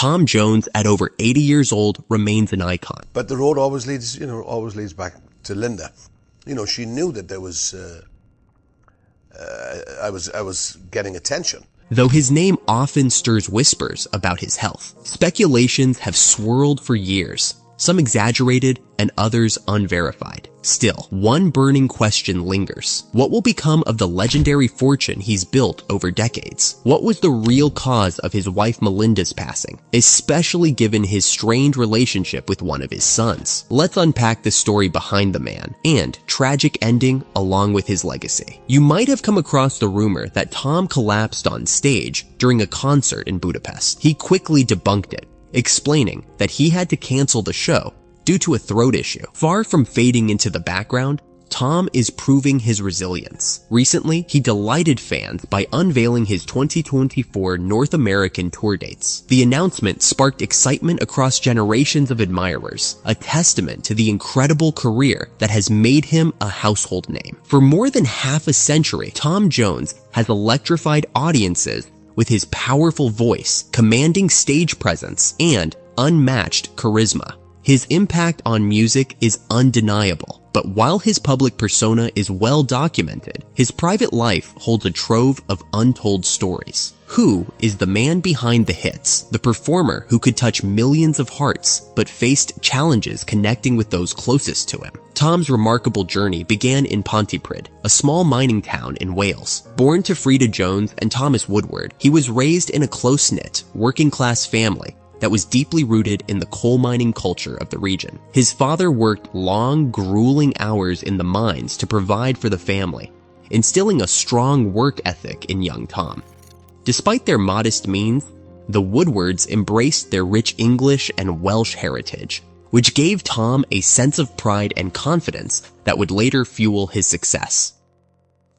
Tom Jones, at over 80 years old, remains an icon. But the road always leads back to Linda. She knew that there was, I was getting attention. Though his name often stirs whispers about his health, speculations have swirled for years, some exaggerated and others unverified. Still, one burning question lingers. What will become of the legendary fortune he's built over decades? What was the real cause of his wife Melinda's passing, especially given his strained relationship with one of his sons? Let's unpack the story behind the man and tragic ending along with his legacy. You might have come across the rumor that Tom collapsed on stage during a concert in Budapest. He quickly debunked it, explaining that he had to cancel the show due to a throat issue. Far from fading into the background, Tom is proving his resilience. Recently, he delighted fans by unveiling his 2024 North American tour dates. The announcement sparked excitement across generations of admirers, a testament to the incredible career that has made him a household name. For more than half a century, Tom Jones has electrified audiences with his powerful voice, commanding stage presence, and unmatched charisma. His impact on music is undeniable, but while his public persona is well documented, his private life holds a trove of untold stories. Who is the man behind the hits, the performer who could touch millions of hearts but faced challenges connecting with those closest to him? Tom's remarkable journey began in Pontypridd, a small mining town in Wales. Born to Frida Jones and Thomas Woodward, he was raised in a close-knit, working-class family that was deeply rooted in the coal mining culture of the region. His father worked long, grueling hours in the mines to provide for the family, instilling a strong work ethic in young Tom. Despite their modest means, the Woodwards embraced their rich English and Welsh heritage, which gave Tom a sense of pride and confidence that would later fuel his success.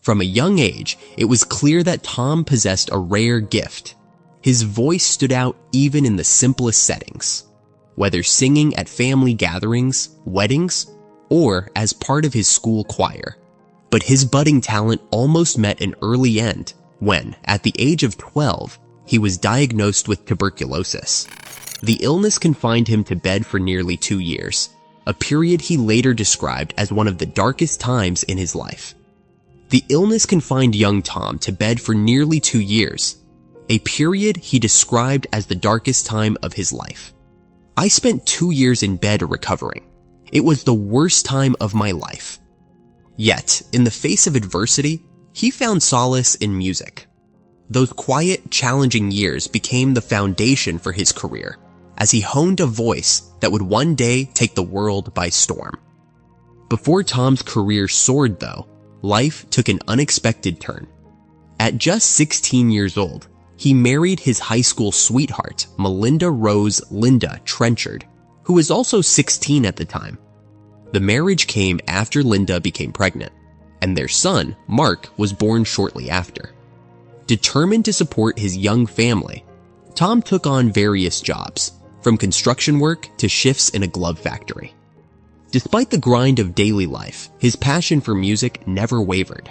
From a young age, it was clear that Tom possessed a rare gift. His voice stood out even in the simplest settings, whether singing at family gatherings, weddings, or as part of his school choir. But his budding talent almost met an early end when, at the age of 12, he was diagnosed with tuberculosis. The illness confined him to bed for nearly 2 years, a period he later described as one of the darkest times in his life. The illness confined young Tom to bed for nearly 2 years, a period he described as the darkest time of his life. I spent 2 years in bed recovering. It was the worst time of my life. Yet, in the face of adversity, he found solace in music. Those quiet, challenging years became the foundation for his career, as he honed a voice that would one day take the world by storm. Before Tom's career soared, though, life took an unexpected turn. At just 16 years old, he married his high school sweetheart, Melinda Rose Linda Trenchard, who was also 16 at the time. The marriage came after Linda became pregnant, and their son, Mark, was born shortly after. Determined to support his young family, Tom took on various jobs, from construction work to shifts in a glove factory. Despite the grind of daily life, his passion for music never wavered.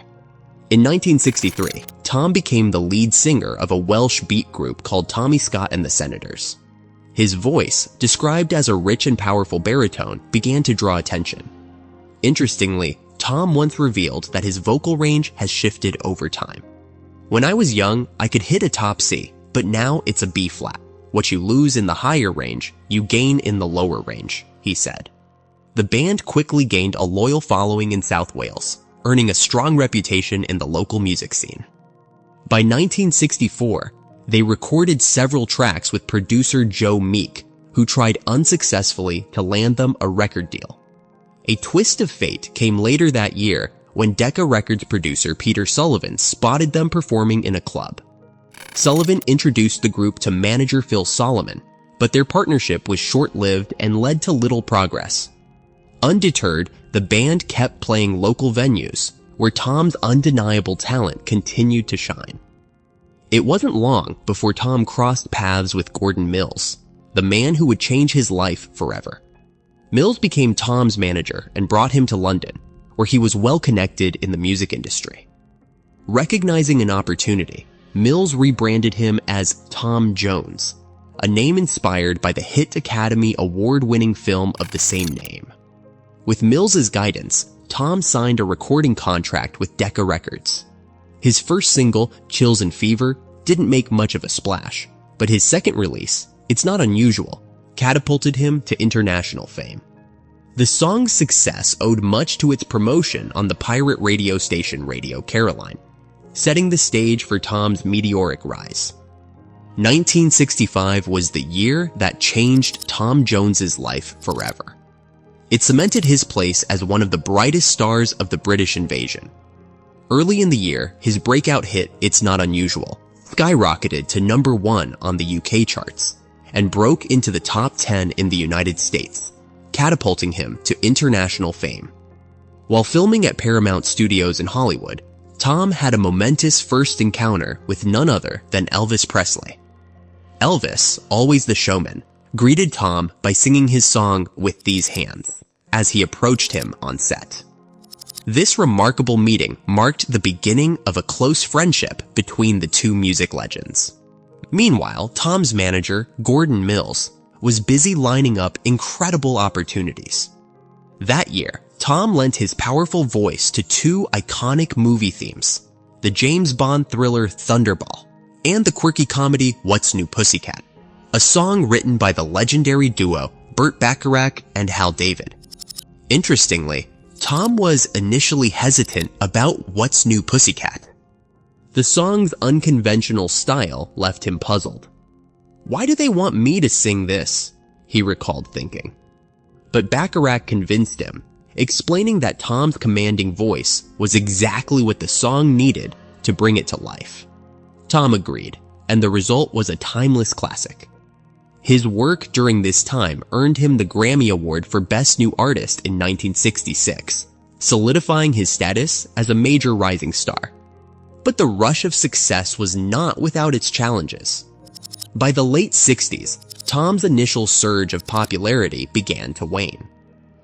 In 1963, Tom became the lead singer of a Welsh beat group called Tommy Scott and the Senators. His voice, described as a rich and powerful baritone, began to draw attention. Interestingly, Tom once revealed that his vocal range has shifted over time. "When I was young, I could hit a top C, but now it's a B flat. What you lose in the higher range, you gain in the lower range," he said. The band quickly gained a loyal following in South Wales, earning a strong reputation in the local music scene. By 1964, they recorded several tracks with producer Joe Meek, who tried unsuccessfully to land them a record deal. A twist of fate came later that year when Decca Records producer Peter Sullivan spotted them performing in a club. Sullivan introduced the group to manager Phil Solomon, but their partnership was short-lived and led to little progress. Undeterred, the band kept playing local venues, where Tom's undeniable talent continued to shine. It wasn't long before Tom crossed paths with Gordon Mills, the man who would change his life forever. Mills became Tom's manager and brought him to London, where he was well connected in the music industry. Recognizing an opportunity, Mills rebranded him as Tom Jones, a name inspired by the hit Academy Award-winning film of the same name. With Mills's guidance, Tom signed a recording contract with Decca Records. His first single, Chills and Fever, didn't make much of a splash, but his second release, It's Not Unusual, catapulted him to international fame. The song's success owed much to its promotion on the pirate radio station Radio Caroline, setting the stage for Tom's meteoric rise. 1965 was the year that changed Tom Jones's life forever. It cemented his place as one of the brightest stars of the British invasion. Early in the year, his breakout hit It's Not Unusual skyrocketed to number 1 on the UK charts and broke into the top 10 in the United States, catapulting him to international fame. While filming at Paramount Studios in Hollywood, Tom had a momentous first encounter with none other than Elvis Presley. Elvis, always the showman, greeted Tom by singing his song With These Hands as he approached him on set. This remarkable meeting marked the beginning of a close friendship between the two music legends. Meanwhile, Tom's manager, Gordon Mills, was busy lining up incredible opportunities. That year, Tom lent his powerful voice to 2 iconic movie themes, the James Bond thriller Thunderball and the quirky comedy What's New Pussycat, a song written by the legendary duo Burt Bacharach and Hal David. Interestingly, Tom was initially hesitant about What's New Pussycat. The song's unconventional style left him puzzled. Why do they want me to sing this? He recalled thinking. But Bacharach convinced him, explaining that Tom's commanding voice was exactly what the song needed to bring it to life. Tom agreed, and the result was a timeless classic. His work during this time earned him the Grammy Award for Best New Artist in 1966, solidifying his status as a major rising star. But the rush of success was not without its challenges. By the late 60s, Tom's initial surge of popularity began to wane.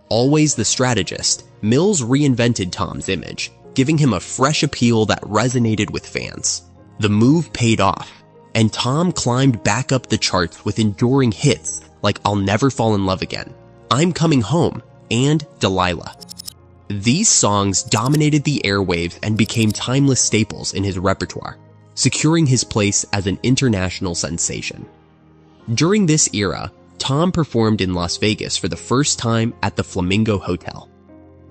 Always the strategist, Mills reinvented Tom's image, giving him a fresh appeal that resonated with fans. The move paid off, and Tom climbed back up the charts with enduring hits like I'll Never Fall in Love Again, I'm Coming Home, and Delilah. These songs dominated the airwaves and became timeless staples in his repertoire, securing his place as an international sensation. During this era, Tom performed in Las Vegas for the first time at the Flamingo Hotel.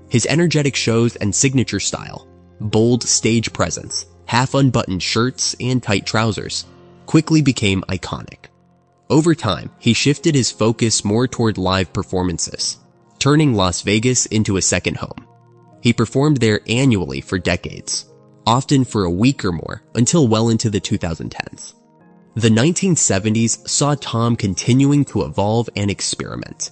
His energetic shows and signature style, bold stage presence, half-unbuttoned shirts, and tight trousers quickly became iconic. Over time, he shifted his focus more toward live performances, turning Las Vegas into a second home. He performed there annually for decades, often for a week or more until well into the 2010s. The 1970s saw Tom continuing to evolve and experiment.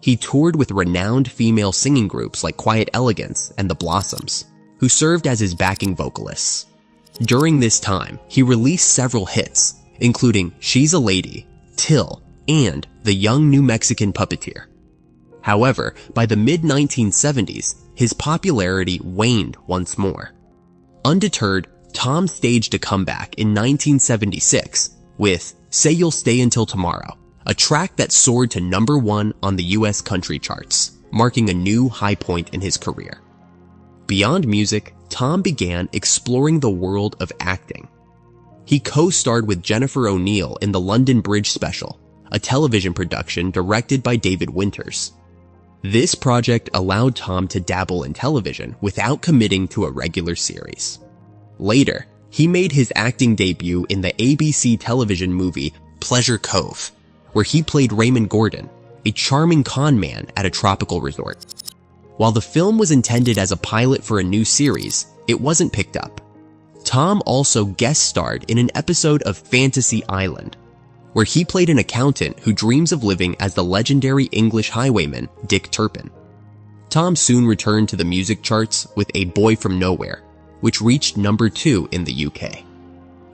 He toured with renowned female singing groups like Quiet Elegance and The Blossoms, who served as his backing vocalists. During this time, he released several hits, including She's a Lady, Till, and The Young New Mexican Puppeteer. However, by the mid-1970s, his popularity waned once more. Undeterred, Tom staged a comeback in 1976 with Say You'll Stay Until Tomorrow, a track that soared to number 1 on the US country charts, marking a new high point in his career. Beyond music, Tom began exploring the world of acting. He co-starred with Jennifer O'Neill in the London Bridge Special, a television production directed by David Winters. This project allowed Tom to dabble in television without committing to a regular series. Later, he made his acting debut in the ABC television movie Pleasure Cove, where he played Raymond Gordon, a charming con man at a tropical resort. While the film was intended as a pilot for a new series, it wasn't picked up. Tom also guest starred in an episode of Fantasy Island, where he played an accountant who dreams of living as the legendary English highwayman Dick Turpin. Tom soon returned to the music charts with A Boy From Nowhere, which reached number 2 in the UK.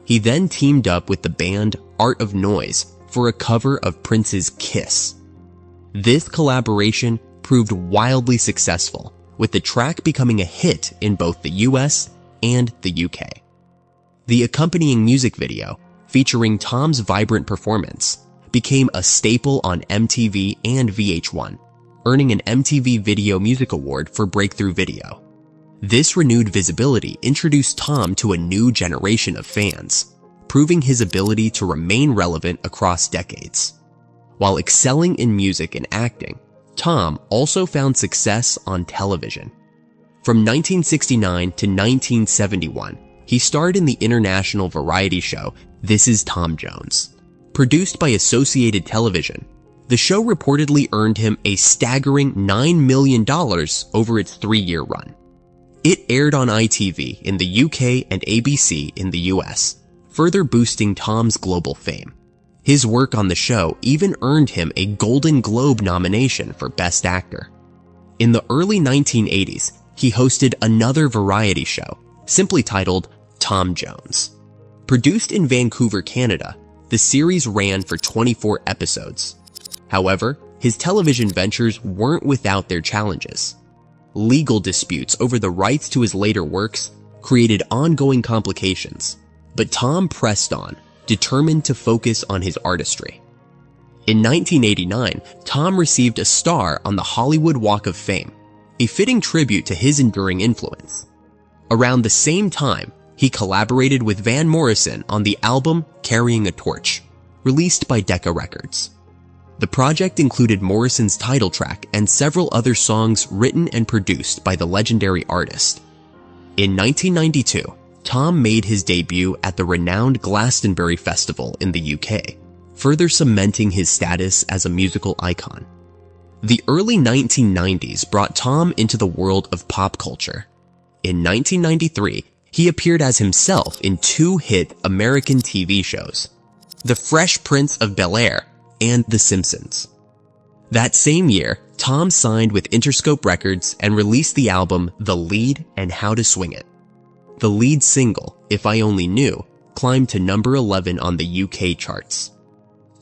He then teamed up with the band Art of Noise for a cover of Prince's Kiss. This collaboration proved wildly successful, with the track becoming a hit in both the US and the UK. The accompanying music video, featuring Tom's vibrant performance, became a staple on MTV and VH1, earning an MTV Video Music Award for Breakthrough Video. This renewed visibility introduced Tom to a new generation of fans, proving his ability to remain relevant across decades. While excelling in music and acting, Tom also found success on television. From 1969 to 1971, he starred in the international variety show This Is Tom Jones. Produced by Associated Television, the show reportedly earned him a staggering $9 million over its 3-year run. It aired on ITV in the UK and ABC in the US, further boosting Tom's global fame. His work on the show even earned him a Golden Globe nomination for Best Actor. In the early 1980s, he hosted another variety show, simply titled Tom Jones. Produced in Vancouver, Canada, the series ran for 24 episodes. However, his television ventures weren't without their challenges. Legal disputes over the rights to his later works created ongoing complications, but Tom pressed on, determined to focus on his artistry. In 1989, Tom received a star on the Hollywood Walk of Fame, a fitting tribute to his enduring influence. Around the same time, he collaborated with Van Morrison on the album Carrying a Torch, released by Decca Records. The project included Morrison's title track and several other songs written and produced by the legendary artist. In 1992, Tom made his debut at the renowned Glastonbury Festival in the UK, further cementing his status as a musical icon. The early 1990s brought Tom into the world of pop culture. In 1993, he appeared as himself in 2 hit American TV shows, The Fresh Prince of Bel-Air and The Simpsons. That same year, Tom signed with Interscope Records and released the album The Lead and How to Swing It. The lead single, If I Only Knew, climbed to number 11 on the UK charts.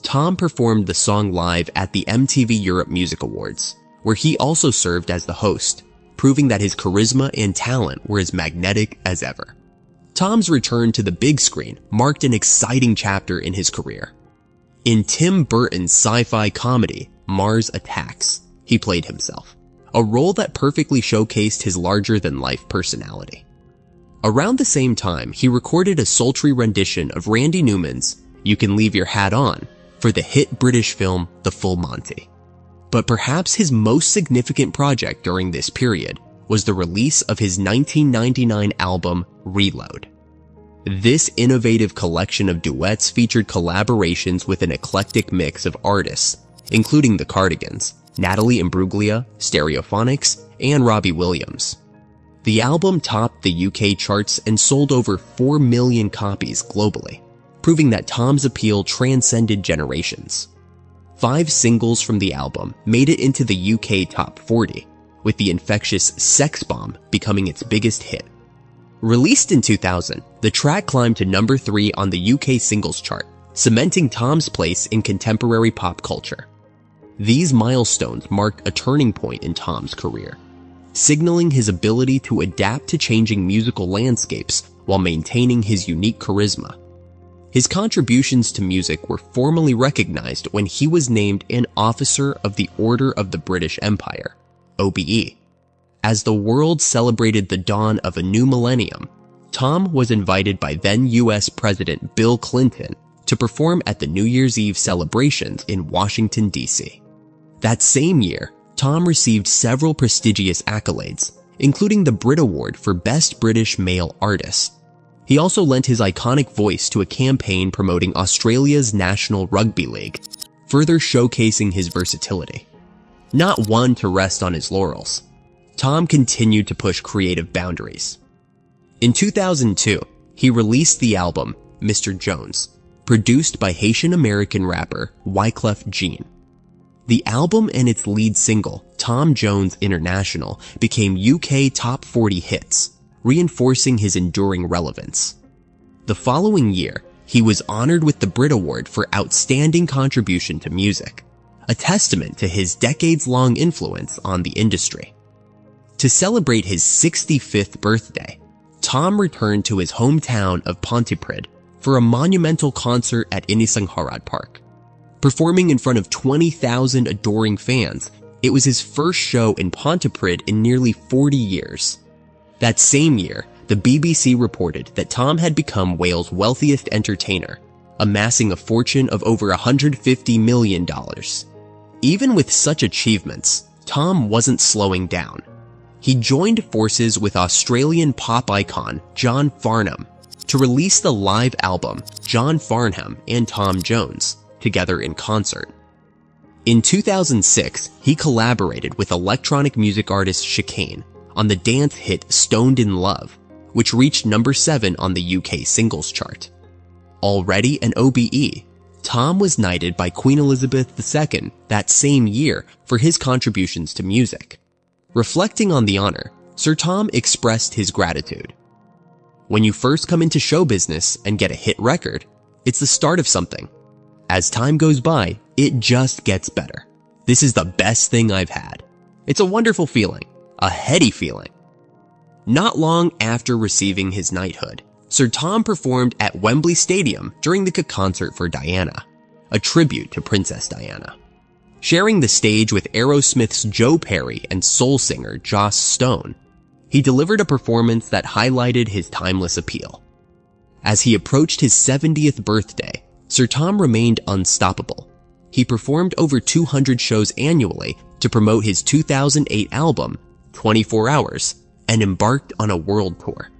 Tom performed the song live at the MTV Europe Music Awards, where he also served as the host, proving that his charisma and talent were as magnetic as ever. Tom's return to the big screen marked an exciting chapter in his career. In Tim Burton's sci-fi comedy, Mars Attacks, he played himself, a role that perfectly showcased his larger-than-life personality. Around the same time, he recorded a sultry rendition of Randy Newman's You Can Leave Your Hat On for the hit British film The Full Monty. But perhaps his most significant project during this period was the release of his 1999 album, Reload. This innovative collection of duets featured collaborations with an eclectic mix of artists, including The Cardigans, Natalie Imbruglia, Stereophonics, and Robbie Williams. The album topped the UK charts and sold over 4 million copies globally, proving that Tom's appeal transcended generations. 5 singles from the album made it into the UK Top 40, with the infectious Sex Bomb becoming its biggest hit. Released in 2000, the track climbed to number 3 on the UK singles chart, cementing Tom's place in contemporary pop culture. These milestones marked a turning point in Tom's career, signaling his ability to adapt to changing musical landscapes while maintaining his unique charisma. His contributions to music were formally recognized when he was named an Officer of the Order of the British Empire, OBE. As the world celebrated the dawn of a new millennium, Tom was invited by then US President Bill Clinton to perform at the New Year's Eve celebrations in Washington, D.C. That same year, Tom received several prestigious accolades, including the Brit Award for Best British Male Artist. He also lent his iconic voice to a campaign promoting Australia's National Rugby League, further showcasing his versatility. Not one to rest on his laurels, Tom continued to push creative boundaries. In 2002, he released the album Mr. Jones, produced by Haitian-American rapper Wyclef Jean. The album and its lead single, Tom Jones International, became UK Top 40 hits, reinforcing his enduring relevance. The following year, he was honored with the Brit Award for Outstanding Contribution to Music, a testament to his decades-long influence on the industry. To celebrate his 65th birthday, Tom returned to his hometown of Pontypridd for a monumental concert at Ynysangharad Park. Performing in front of 20,000 adoring fans, it was his first show in Pontypridd in nearly 40 years. That same year, the BBC reported that Tom had become Wales' wealthiest entertainer, amassing a fortune of over $150 million. Even with such achievements, Tom wasn't slowing down. He joined forces with Australian pop icon John Farnham to release the live album John Farnham and Tom Jones together in concert. In 2006, he collaborated with electronic music artist Chicane on the dance hit Stoned in Love, which reached number 7 on the UK singles chart. Already an OBE, Tom was knighted by Queen Elizabeth II that same year for his contributions to music. Reflecting on the honor, Sir Tom expressed his gratitude. "When you first come into show business and get a hit record, it's the start of something. As time goes by, it just gets better. This is the best thing I've had. It's a wonderful feeling, a heady feeling." Not long after receiving his knighthood, Sir Tom performed at Wembley Stadium during the concert for Diana, a tribute to Princess Diana. Sharing the stage with Aerosmith's Joe Perry and soul singer Joss Stone, he delivered a performance that highlighted his timeless appeal. As he approached his 70th birthday, Sir Tom remained unstoppable. He performed over 200 shows annually to promote his 2008 album, 24 Hours, and embarked on a world tour.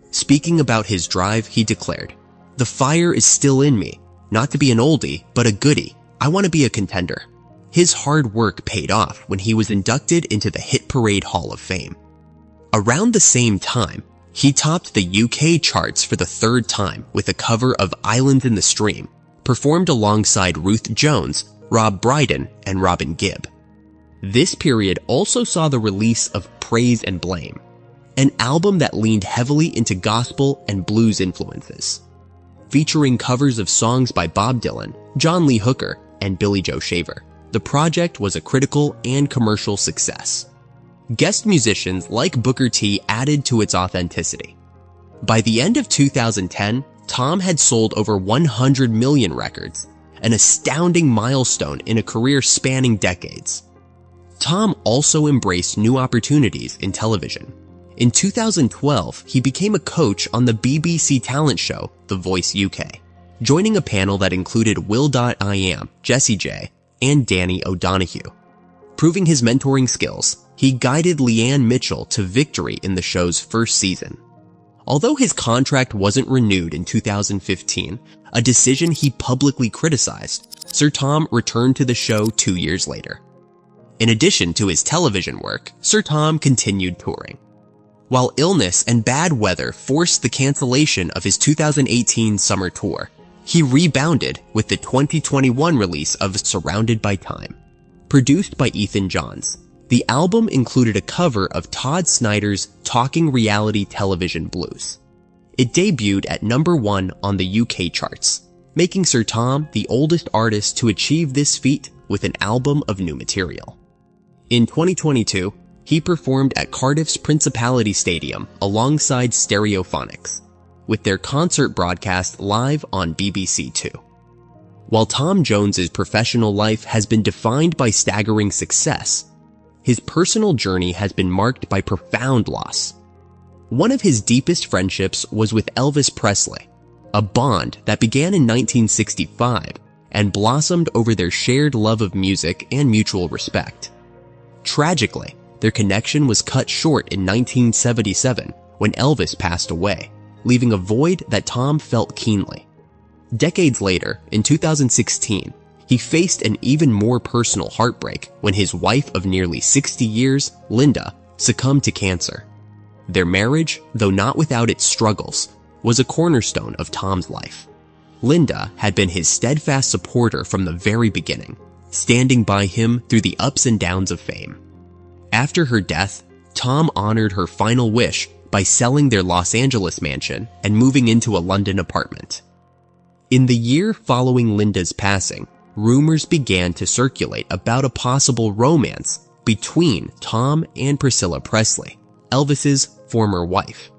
Speaking about his drive, he declared, "The fire is still in me, not to be an oldie, but a goodie. I want to be a contender." His hard work paid off when he was inducted into the Hit Parade Hall of Fame. Around the same time, he topped the UK charts for the 3rd time with a cover of Island in the Stream, performed alongside Ruth Jones, Rob Brydon, and Robin Gibb. This period also saw the release of Praise and Blame, an album that leaned heavily into gospel and blues influences. Featuring covers of songs by Bob Dylan, John Lee Hooker, and Billy Joe Shaver, the project was a critical and commercial success. Guest musicians like Booker T added to its authenticity. By the end of 2010, Tom had sold over 100 million records, an astounding milestone in a career spanning decades. Tom also embraced new opportunities in television. In 2012, he became a coach on the BBC talent show The Voice UK, joining a panel that included Will.i.am, Jessie J, and Danny O'Donoghue. Proving his mentoring skills, he guided Leanne Mitchell to victory in the show's first season. Although his contract wasn't renewed in 2015, a decision he publicly criticized, Sir Tom returned to the show 2 years later. In addition to his television work, Sir Tom continued touring. While illness and bad weather forced the cancellation of his 2018 summer tour, he rebounded with the 2021 release of Surrounded by Time. Produced by Ethan Johns, the album included a cover of Todd Snider's Talking Reality Television Blues. It debuted at number 1 on the UK charts, making Sir Tom the oldest artist to achieve this feat with an album of new material. In 2022, he performed at Cardiff's Principality Stadium alongside Stereophonics, with their concert broadcast live on BBC Two. While Tom Jones's professional life has been defined by staggering success, his personal journey has been marked by profound loss. One of his deepest friendships was with Elvis Presley, a bond that began in 1965 and blossomed over their shared love of music and mutual respect. Tragically, their connection was cut short in 1977 when Elvis passed away, leaving a void that Tom felt keenly. Decades later, in 2016, he faced an even more personal heartbreak when his wife of nearly 60 years, Linda, succumbed to cancer. Their marriage, though not without its struggles, was a cornerstone of Tom's life. Linda had been his steadfast supporter from the very beginning, standing by him through the ups and downs of fame. After her death, Tom honored her final wish by selling their Los Angeles mansion and moving into a London apartment. In the year following Linda's passing, rumors began to circulate about a possible romance between Tom and Priscilla Presley, Elvis's former wife.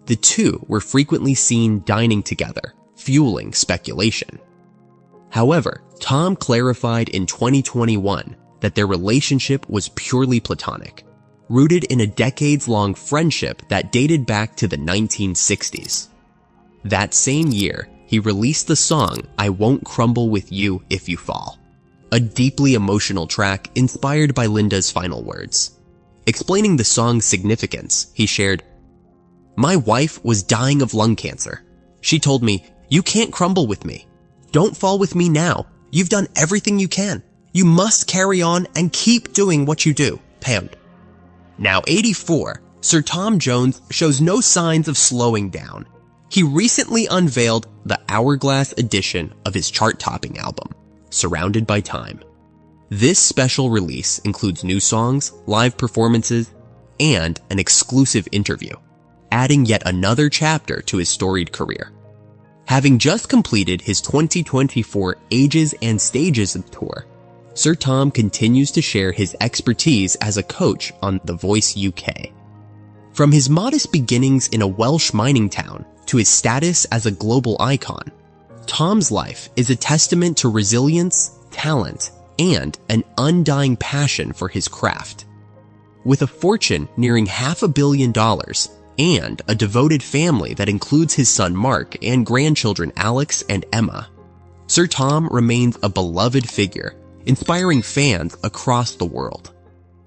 The two were frequently seen dining together, fueling speculation. However, Tom clarified in 2021 that their relationship was purely platonic, rooted in a decades-long friendship that dated back to the 1960s. That same year, he released the song I Won't Crumble With You If You Fall, a deeply emotional track inspired by Linda's final words. Explaining the song's significance, he shared, "My wife was dying of lung cancer. She told me, 'You can't crumble with me. Don't fall with me now. You've done everything you can. You must carry on and keep doing what you do. Pound.'" Now 84, Sir Tom Jones shows no signs of slowing down. He recently unveiled the Hourglass edition of his chart-topping album, Surrounded by Time. This special release includes new songs, live performances, and an exclusive interview, adding yet another chapter to his storied career. Having just completed his 2024 Ages and Stages tour, Sir Tom continues to share his expertise as a coach on The Voice UK. From his modest beginnings in a Welsh mining town to his status as a global icon, Tom's life is a testament to resilience, talent, and an undying passion for his craft. With a fortune nearing $500 million and a devoted family that includes his son Mark and grandchildren Alex and Emma, Sir Tom remains a beloved figure, inspiring fans across the world.